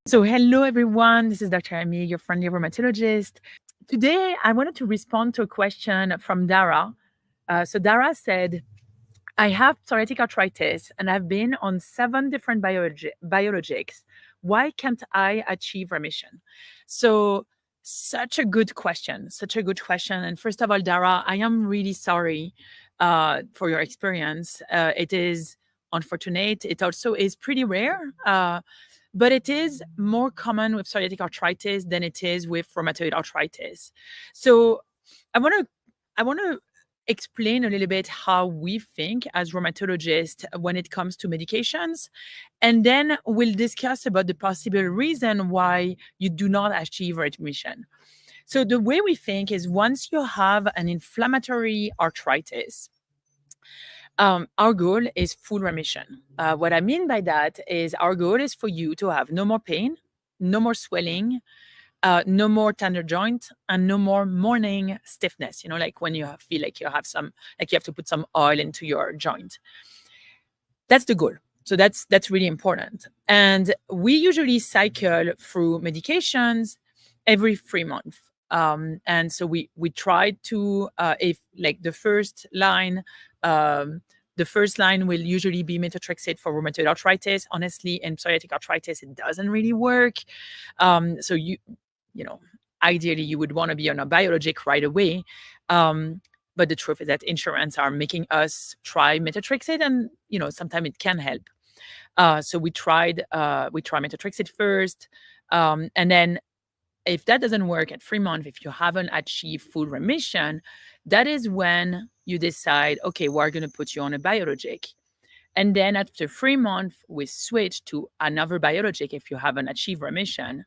So, hello everyone. This is Dr. Amigues, your friendly rheumatologist. Today, I wanted to respond to a question from Dara. So, Dara said, I have psoriatic arthritis and I've been on 7 different biologics. Why can't I achieve remission? So, such a good question. Such a good question. And first of all, Dara, I am really sorry for your experience. It is unfortunate. It also is pretty rare. But it is more common with psoriatic arthritis than it is with rheumatoid arthritis. So I want to I want to explain a little bit how we think as rheumatologists when it comes to medications, and then we'll discuss about the possible reason why you do not achieve remission. So the way we think is once you have an inflammatory arthritis, our goal is full remission. What I mean by that is our goal is for you to have no more pain, no more swelling, no more tender joint, and no more morning stiffness. Like when you feel like you have like you have to put some oil into your joint. That's the goal. So that's really important. And we usually cycle through medications every 3 months. And so we try to if like the first line will usually be methotrexate for rheumatoid arthritis. Honestly, in psoriatic arthritis, it doesn't really work. So ideally you would want to be on a biologic right away. But the truth is that insurance are making us try methotrexate, and sometimes it can help. So we try methotrexate first, and then if that doesn't work at 3 months, if you haven't achieved full remission, that is when you decide, okay, we're going to put you on a biologic. And then after 3 months, we switch to another biologic if you haven't achieved remission.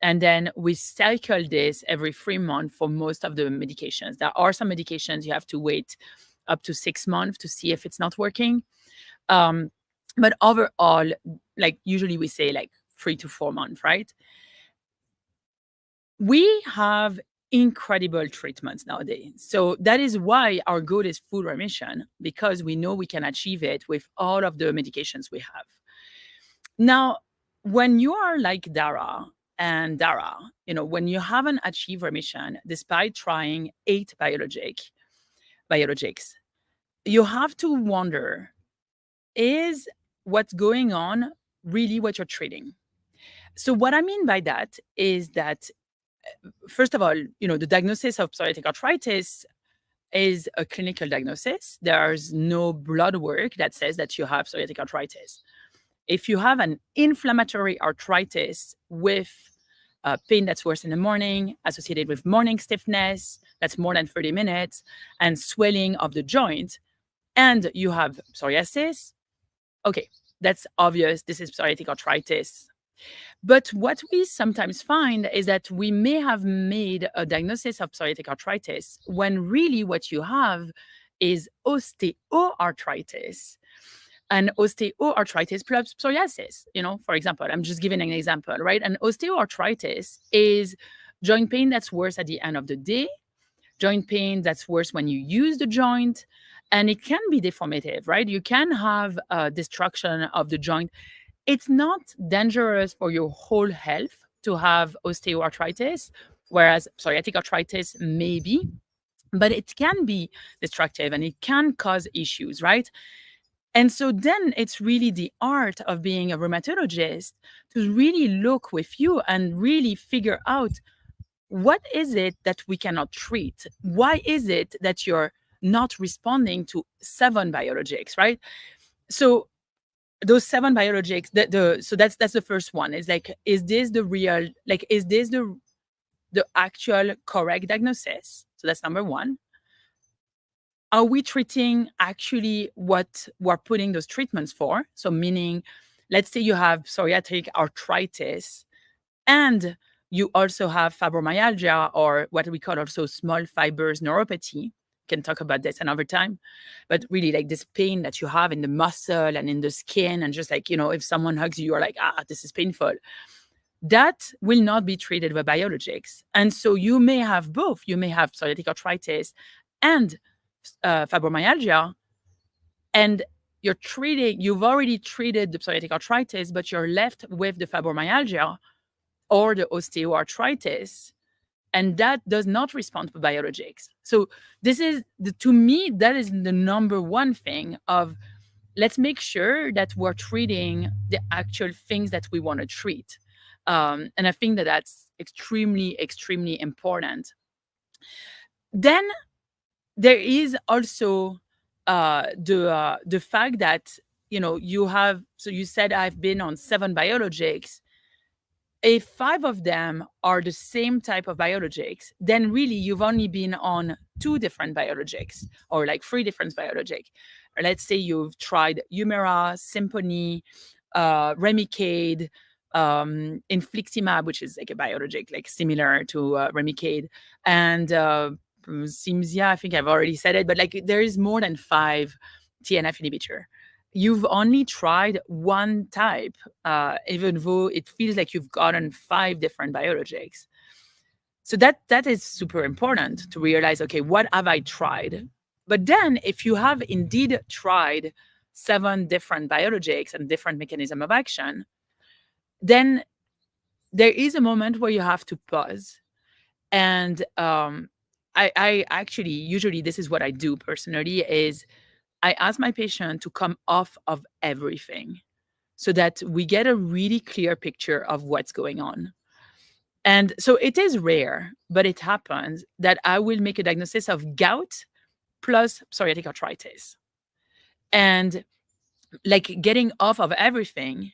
And then we cycle this every 3 months for most of the medications. There are some medications you have to wait up to 6 months to see if it's not working. But overall, like usually we say like 3 to 4 months, right? We have incredible treatments nowadays. So that is why our goal is full remission, because we know we can achieve it with all of the medications we have. Now, when you are like Dara, when you haven't achieved remission despite trying 8 biologics, you have to wonder, is what's going on really what you're treating? So what I mean by that is that, first of all, the diagnosis of psoriatic arthritis is a clinical diagnosis. There's no blood work that says that you have psoriatic arthritis. If you have an inflammatory arthritis with pain that's worse in the morning, associated with morning stiffness that's more than 30 minutes, and swelling of the joint, and you have psoriasis, okay, that's obvious. This is psoriatic arthritis. But what we sometimes find is that we may have made a diagnosis of psoriatic arthritis when really what you have is osteoarthritis. And osteoarthritis plus psoriasis, for example, I'm just giving an example, right? And osteoarthritis is joint pain that's worse at the end of the day, joint pain that's worse when you use the joint, and it can be deformative, right? You can have destruction of the joint. It's not dangerous for your whole health to have osteoarthritis, whereas psoriatic arthritis may be, but it can be destructive and it can cause issues, right? And so then it's really the art of being a rheumatologist to really look with you and really figure out, what is it that we cannot treat? Why is it that you're not responding to 7 biologics, right? So those 7 biologics, so that's the first one. Is like, is this the actual correct diagnosis? So that's number one. Are we treating actually what we're putting those treatments for? So meaning, let's say you have psoriatic arthritis and you also have fibromyalgia, or what we call also small fibers neuropathy. Can talk about this another time. But really, like this pain that you have in the muscle and in the skin, and just like, if someone hugs you, you're like, this is painful. That will not be treated with biologics. And so you may have both. You may have psoriatic arthritis and fibromyalgia, and you've already treated the psoriatic arthritis, but you're left with the fibromyalgia. or the osteoarthritis, and that does not respond to biologics. So this is to me, that is the number one thing of, let's make sure that we're treating the actual things that we want to treat. And I think that that's extremely, extremely important. Then there is also the fact that, you have, so you said I've been on 7 biologics. If 5 of them are the same type of biologics, then really you've only been on 2 different biologics, or like 3 different biologics. Let's say you've tried Humira, Symphony, Remicade, Infliximab, which is like a biologic, like similar to Remicade, and Cimzia. I think I've already said it, but like there is more than 5 TNF inhibitor. You've only tried one type, even though it feels like you've gotten 5 different biologics. So that is super important to realize, okay, what have I tried? But then if you have indeed tried 7 different biologics and different mechanism of action, then there is a moment where you have to pause. And I actually, usually this is what I do personally, is I ask my patient to come off of everything so that we get a really clear picture of what's going on. And so it is rare, but it happens that I will make a diagnosis of gout plus psoriatic arthritis. And like getting off of everything,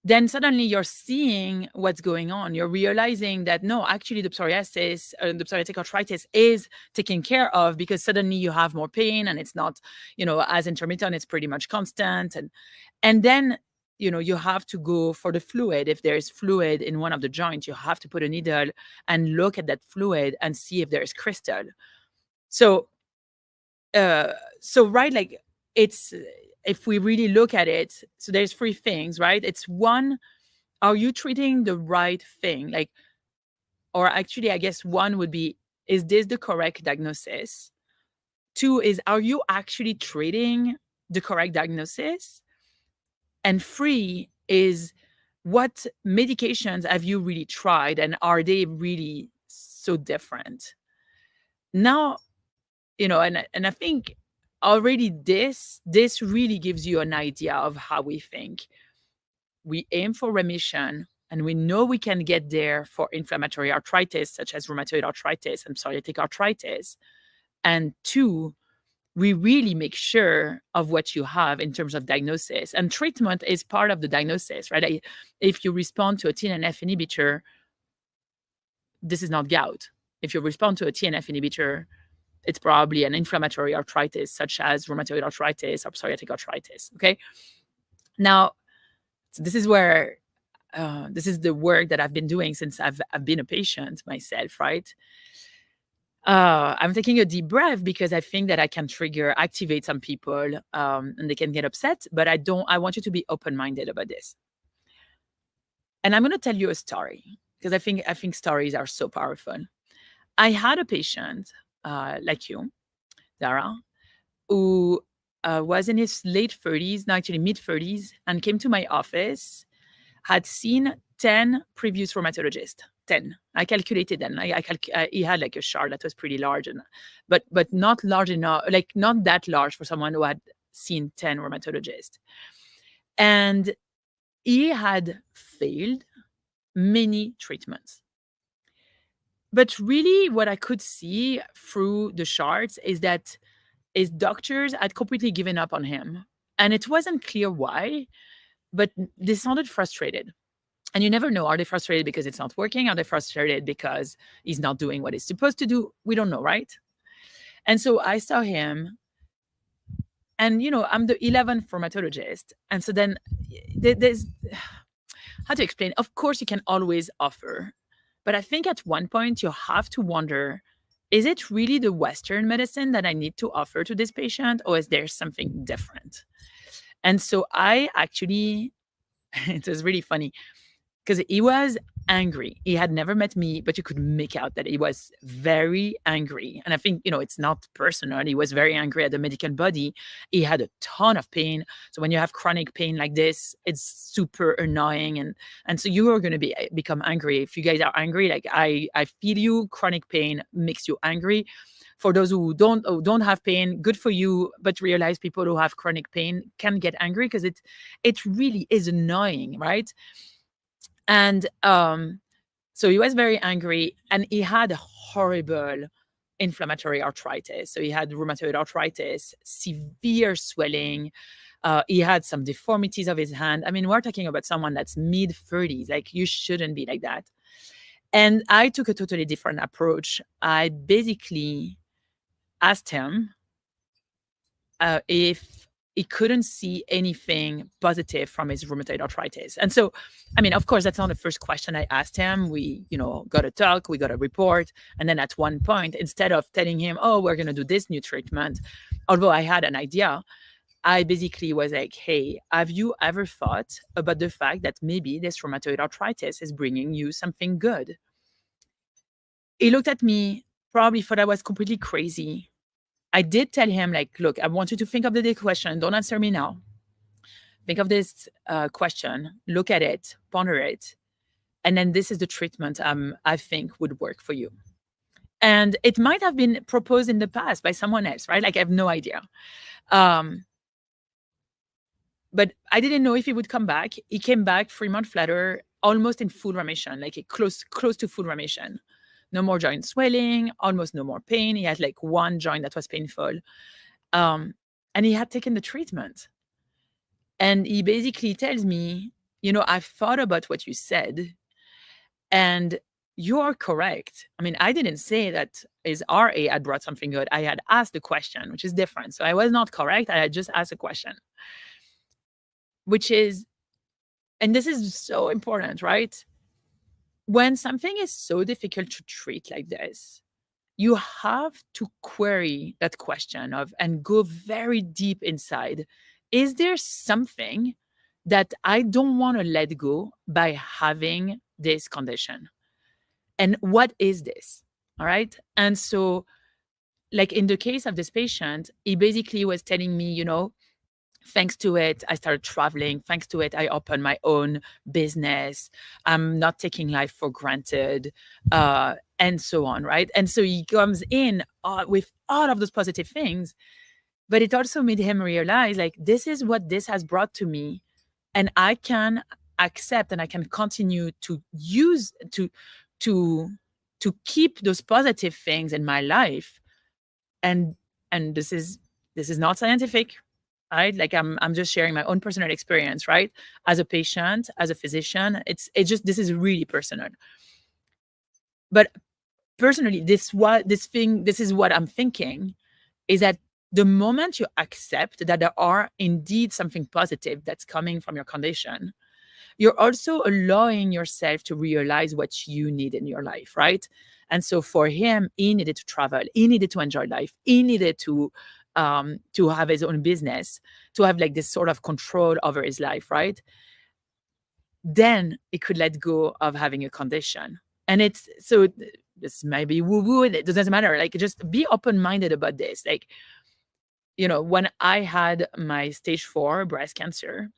then suddenly you're seeing what's going on. You're realizing that no, actually the psoriasis, the psoriatic arthritis is taken care of, because suddenly you have more pain and it's not, as intermittent, it's pretty much constant. And then, you have to go for the fluid. If there's fluid in one of the joints, you have to put a needle and look at that fluid and see if there's crystal. So, right, like it's, if we really look at it, so there's 3 things, right? It's 1, are you treating the right thing? Like, or actually, I guess 1 would be, is this the correct diagnosis? 2 is, are you actually treating the correct diagnosis? And 3 is, what medications have you really tried, and are they really so different? Now, and I think already this really gives you an idea of how we think. We aim for remission, and we know we can get there for inflammatory arthritis, such as rheumatoid arthritis and psoriatic arthritis. And 2, we really make sure of what you have in terms of diagnosis. And treatment is part of the diagnosis, right? If you respond to a TNF inhibitor, this is not gout. If you respond to a TNF inhibitor, it's probably an inflammatory arthritis, such as rheumatoid arthritis or psoriatic arthritis. Okay. Now, so this is where this is the work that I've been doing since I've been a patient myself, right? I'm taking a deep breath because I think that I can activate some people, and they can get upset. But I want you to be open-minded about this. And I'm going to tell you a story, because I think stories are so powerful. I had a patient like you, Dara, who was in his late 30s, no, actually mid-30s, and came to my office, had seen 10 previous rheumatologists. 10. I calculated them. He had like a chart that was pretty large, but not large enough, like not that large for someone who had seen 10 rheumatologists. And he had failed many treatments. But really, what I could see through the charts is that his doctors had completely given up on him. And it wasn't clear why, but they sounded frustrated. And you never know, are they frustrated because it's not working? Are they frustrated because he's not doing what he's supposed to do? We don't know, right? And so I saw him, and, I'm the 11th rheumatologist. And so then there's, how to explain? Of course, you can always offer. But I think at one point you have to wonder, is it really the Western medicine that I need to offer to this patient, or is there something different? And so I actually, it was really funny. because he was angry. He had never met me, but you could make out that he was very angry. And I think, it's not personal. He was very angry at the medical body. He had a ton of pain. So when you have chronic pain like this, it's super annoying. And so you are going to become angry. If you guys are angry, like I feel you, chronic pain makes you angry. For those who don't have pain, good for you. But realize people who have chronic pain can get angry because it really is annoying, right? And so he was very angry, and he had a horrible inflammatory arthritis. So he had rheumatoid arthritis, severe swelling. He had some deformities of his hand. I mean, we're talking about someone that's mid-30s. Like, you shouldn't be like that. And I took a totally different approach. I basically asked him if he couldn't see anything positive from his rheumatoid arthritis. And so, I mean, of course, that's not the first question I asked him. We, got a talk, we got a report. And then at one point, instead of telling him, oh, we're going to do this new treatment, although I had an idea, I basically was like, hey, have you ever thought about the fact that maybe this rheumatoid arthritis is bringing you something good? He looked at me, probably thought I was completely crazy. I did tell him, like, look, I want you to think of the question. Don't answer me now. Think of this question, look at it, ponder it. And then this is the treatment I think would work for you. And it might have been proposed in the past by someone else, right? Like, I have no idea. But I didn't know if he would come back. He came back 3 months later, almost in full remission, like close to full remission. No more joint swelling, almost no more pain. He had like one joint that was painful. And he had taken the treatment. And he basically tells me, I've thought about what you said, and you are correct. I mean, I didn't say that his RA had brought something good. I had asked the question, which is different. So I was not correct. I had just asked a question, which is, and this is so important, right? When something is so difficult to treat like this, you have to query that question and go very deep inside. Is there something that I don't want to let go by having this condition? And what is this? All right. And so, like in the case of this patient, he basically was telling me, thanks to it, I started traveling. Thanks to it, I opened my own business. I'm not taking life for granted, and so on, right? And so he comes in with all of those positive things, but it also made him realize, like, this is what this has brought to me, and I can accept and I can continue to use to keep those positive things in my life. And this is not scientific. Right? Like, I'm just sharing my own personal experience, right? As a patient, as a physician, it's just, this is really personal. But personally, this is what I'm thinking, is that the moment you accept that there are indeed something positive that's coming from your condition, you're also allowing yourself to realize what you need in your life, right? And so for him, he needed to travel, he needed to enjoy life, he needed to have his own business, to have like this sort of control over his life, right? Then he could let go of having a condition. And it's, so this might be woo-woo, it doesn't matter. Like, just be open-minded about this. Like, when I had my stage 4 breast cancer,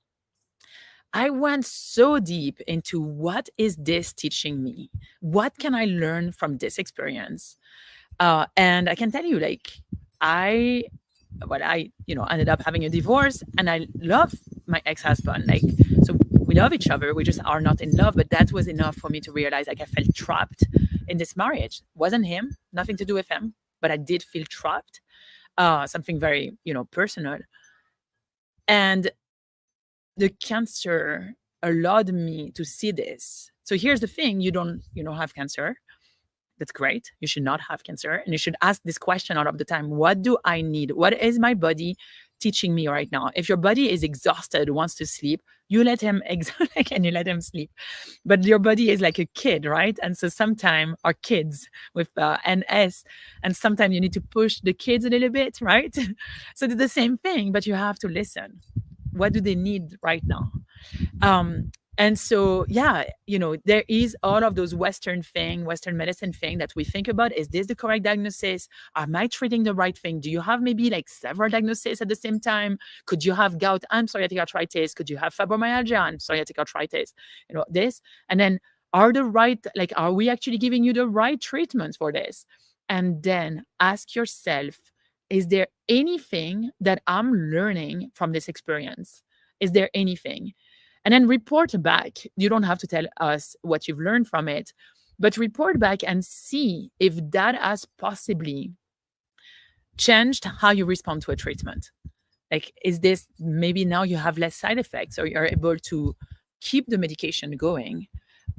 I went so deep into, what is this teaching me? What can I learn from this experience? And I can tell you, like, I ended up having a divorce, and I love my ex-husband. Like, so we love each other. We just are not in love. But that was enough for me to realize, like, I felt trapped in this marriage. It wasn't him, nothing to do with him, but I did feel trapped. Something very, personal. And the cancer allowed me to see this. So here's the thing: you don't have cancer. That's great. You should not have cancer. And you should ask this question all of the time. What do I need? What is my body teaching me right now? If your body is exhausted, wants to sleep, you let him and you let him sleep. But your body is like a kid, right? And so sometimes our kids with NS, and sometimes you need to push the kids a little bit, right? So it's the same thing, but you have to listen. What do they need right now? And so, yeah, there is all of those Western medicine thing that we think about. Is this the correct diagnosis? Am I treating the right thing? Do you have maybe like several diagnoses at the same time? Could you have gout and psoriatic arthritis? Could you have fibromyalgia and psoriatic arthritis? This. And then are we actually giving you the right treatments for this? And then ask yourself, is there anything that I'm learning from this experience? Is there anything? And then report back. You don't have to tell us what you've learned from it, but report back and see if that has possibly changed how you respond to a treatment. Like, is this maybe now you have less side effects or you're able to keep the medication going?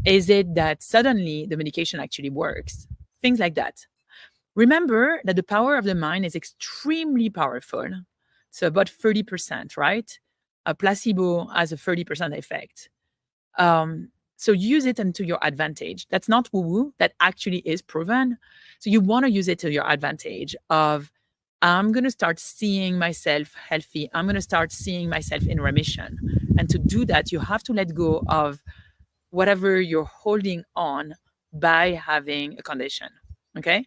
Is it that suddenly the medication actually works? Things like that. Remember that the power of the mind is extremely powerful. So about 30%, right? A placebo has a 30% effect. So use it into your advantage. That's not woo-woo. That actually is proven. So you want to use it to your advantage of, I'm going to start seeing myself healthy. I'm going to start seeing myself in remission. And to do that, you have to let go of whatever you're holding on by having a condition. Okay?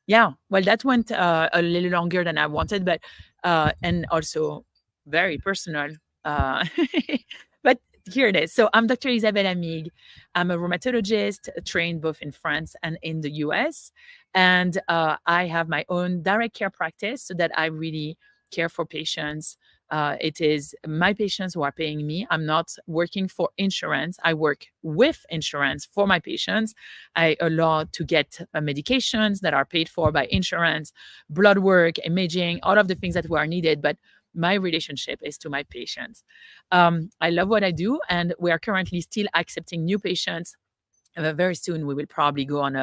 Yeah, well, that went a little longer than I wanted, but and also very personal. Uh, but here it is. So I'm Dr. Isabelle Amigues. I'm a rheumatologist trained both in France and in the US. And I have my own direct care practice so that I really care for patients. It is my patients who are paying me. I'm not working for insurance. I work with insurance for my patients. I allow to get medications that are paid for by insurance, blood work, imaging, all of the things that were needed. But my relationship is to my patients. I love what I do, and we are currently still accepting new patients. Very soon we will probably go on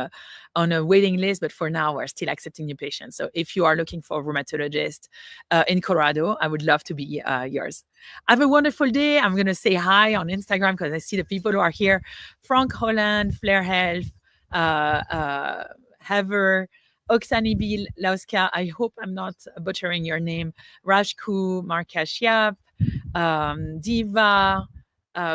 a waiting list, but for now we're still accepting new patients. So if you are looking for a rheumatologist in Colorado, I would love to be yours. Have a wonderful day. I'm going to say hi on Instagram because I see the people who are here. Frank Holland, Flair Health, Heather, Oksani Lauska. I hope I'm not butchering your name. Rajku Markashiap, Diva,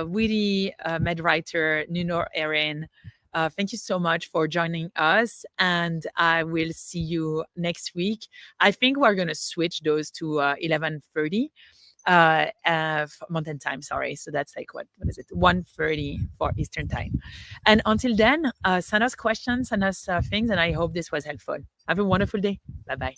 witty med writer Nunor Erin. Thank you so much for joining us, and I will see you next week. I think we're going to switch those to 11:30 Mountain Time. Sorry, so that's like what is it? 1:30 for Eastern Time. And until then, send us questions, send us things, and I hope this was helpful. Have a wonderful day. Bye bye.